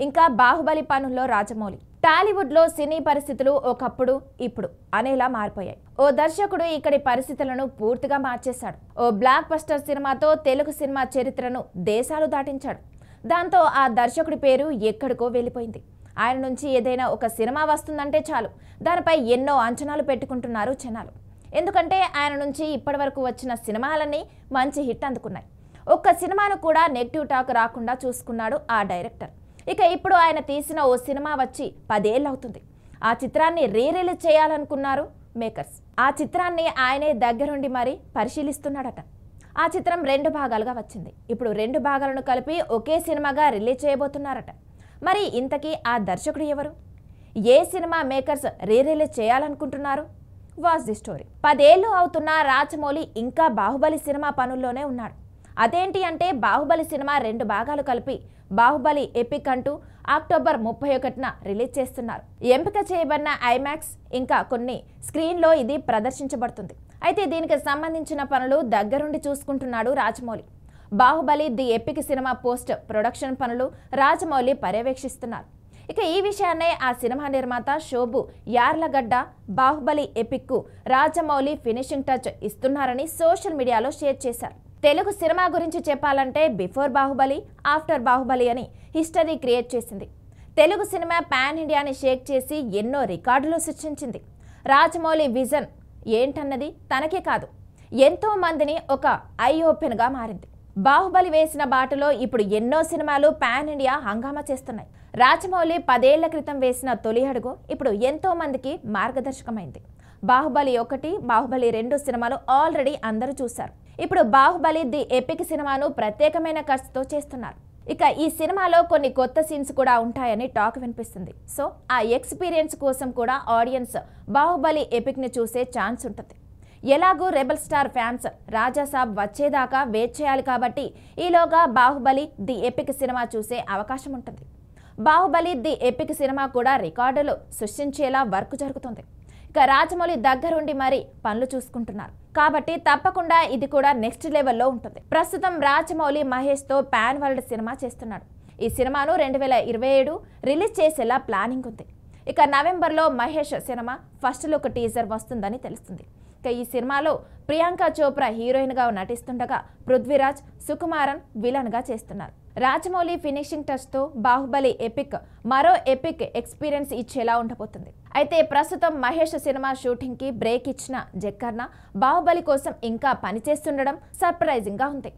ఇంకా బాహుబలి పనుల్లో రాజమౌళి. టాలీవుడ్ లో సినీ పరిస్థితులు ఒకప్పుడు ఇప్పుడు అనేలా మారిపోయాయి. ఓ దర్శకుడు ఇక్కడి పరిస్థితులను పూర్తిగా మార్చేశాడు. ఓ బ్లాక్ బస్టర్ సినిమాతో తెలుగు సినిమా చరిత్రను దేశాలు దాటించాడు. దాంతో ఆ దర్శకుడి పేరు ఎక్కడికో వెళ్ళిపోయింది. ఆయన నుంచి ఏదైనా ఒక సినిమా వస్తుందంటే చాలు, దానిపై ఎన్నో అంచనాలు పెట్టుకుంటున్నారు జనాలు. ఎందుకంటే ఆయన నుంచి ఇప్పటివరకు వచ్చిన సినిమాలన్నీ మంచి హిట్ అందుకున్నాయి. ఒక్క సినిమాను కూడా నెగిటివ్ టాక్ రాకుండా చూసుకున్నాడు ఆ డైరెక్టర్. ఇక ఇప్పుడు ఆయన తీసిన ఓ సినిమా వచ్చి 10 ఏళ్ళు అవుతుంది. ఆ చిత్రాన్ని రిలీజ్ చేయాలనుకున్నారు మేకర్స్. ఆ చిత్రాన్ని ఆయనే దగ్గరుండి మరీ పరిశీలిస్తున్నాడట. ఆ చిత్రం 2 భాగాలుగా వచ్చింది. ఇప్పుడు 2 భాగాలను కలిపి ఒకే సినిమాగా రిలీజ్ చేయబోతున్నారట. మరి ఇంతకీ ఆ దర్శకుడు ఎవరు? ఏ సినిమా మేకర్స్ రిలీజ్ చేయాలనుకుంటున్నారు? Watch the story. 10 ఏళ్ళు అవుతున్న రాజమౌళి ఇంకా బాహుబలి సినిమా పనుల్లోనే ఉన్నాడు. అదేంటి అంటే బాహుబలి సినిమా 2 భాగాలు కలిపి బాహుబలి ఎపిక్ అంటూ అక్టోబర్ 31న రిలీజ్ చేస్తున్నారు. ఎంపిక చేయబడిన ఐమాక్స్ ఇంకా కొన్ని స్క్రీన్లో ఇది ప్రదర్శించబడుతుంది. అయితే దీనికి సంబంధించిన పనులు దగ్గరుండి చూసుకుంటున్నాడు Rajamouli. Baahubali the epic cinema post production పనులు రాజమౌళి పర్యవేక్షిస్తున్నారు. ఇక ఈ విషయాన్నే ఆ సినిమా నిర్మాత శోభు యార్లగడ్డ బాహుబలి ఎపిక్కు రాజమౌళి ఫినిషింగ్ టచ్ ఇస్తున్నారని సోషల్ మీడియాలో షేర్ చేశారు. తెలుగు సినిమా గురించి చెప్పాలంటే బిఫోర్ బాహుబలి, ఆఫ్టర్ బాహుబలి అని హిస్టరీ క్రియేట్ చేసింది. తెలుగు సినిమా పాన్ ఇండియాని షేక్ చేసి ఎన్నో రికార్డులు సృష్టించింది. రాజమౌళి విజన్ ఏంటన్నది తనకే కాదు, ఎంతో మందిని ఒక ఐ ఓపెన్గా మారింది. బాహుబలి వేసిన బాటలో ఇప్పుడు ఎన్నో సినిమాలు పాన్ ఇండియా హంగామా చేస్తున్నాయి. రాజమౌళి 10 ఏళ్ల క్రితం వేసిన తొలి అడుగు ఇప్పుడు ఎంతో మందికి మార్గదర్శకమైంది. బాహుబలి 1, బాహుబలి 2 సినిమాలు ఆల్రెడీ అందరూ చూశారు. ఇప్పుడు బాహుబలి ది ఎపిక్ సినిమాను ప్రత్యేకమైన ఖర్చుతో చేస్తున్నారు. ఇక ఈ సినిమాలో కొన్ని కొత్త సీన్స్ కూడా ఉంటాయని టాక్ వినిపిస్తుంది. సో ఆ ఎక్స్పీరియన్స్ కోసం కూడా ఆడియన్స్ బాహుబలి ఎపిక్ ని చూసే ఛాన్స్ ఉంటుంది. ఎలాగూ రెబల్ స్టార్ ఫ్యాన్స్ రాజాసాబ్ వచ్చేదాకా వెయిట్ చేయాలి కాబట్టి ఈలోగా బాహుబలి ది ఎపిక్ సినిమా చూసే అవకాశం ఉంటుంది. బాహుబలి ది ఎపిక్ సినిమా కూడా రికార్డులు సృష్టించేలా వర్క్ జరుగుతుంది. ఇక రాజమౌళి దగ్గరుండి మరీ పనులు చూసుకుంటున్నారు కాబట్టి తప్పకుండా ఇది కూడా నెక్స్ట్ లెవెల్లో ఉంటుంది. ప్రస్తుతం రాజమౌళి మహేష్ తో పాన్ వరల్డ్ సినిమా చేస్తున్నాడు. ఈ సినిమాను 2027 రిలీజ్ చేసేలా ప్లానింగ్ ఉంది. ఇక నవంబర్లో Mahesh cinema first look teaser వస్తుందని తెలుస్తుంది. ఇక ఈ సినిమాలో ప్రియాంక చోప్రా హీరోయిన్ గా నటిస్తుండగా పృథ్వీరాజ్, సుకుమారన్ విలన్ గా చేస్తున్నారు. రాజమౌళి ఫినిషింగ్ టచ్ తో బాహుబలి ఎపిక్ మరో ఎపిక్ ఎక్స్పీరియన్స్ ఇచ్చేలా ఉండబోతుంది. అయితే ప్రస్తుతం మహేష్ సినిమా షూటింగ్ కి బ్రేక్ ఇచ్చిన జక్కర్న బాహుబలి కోసం ఇంకా పనిచేస్తుండడం సర్ప్రైజింగ్ గా ఉంది.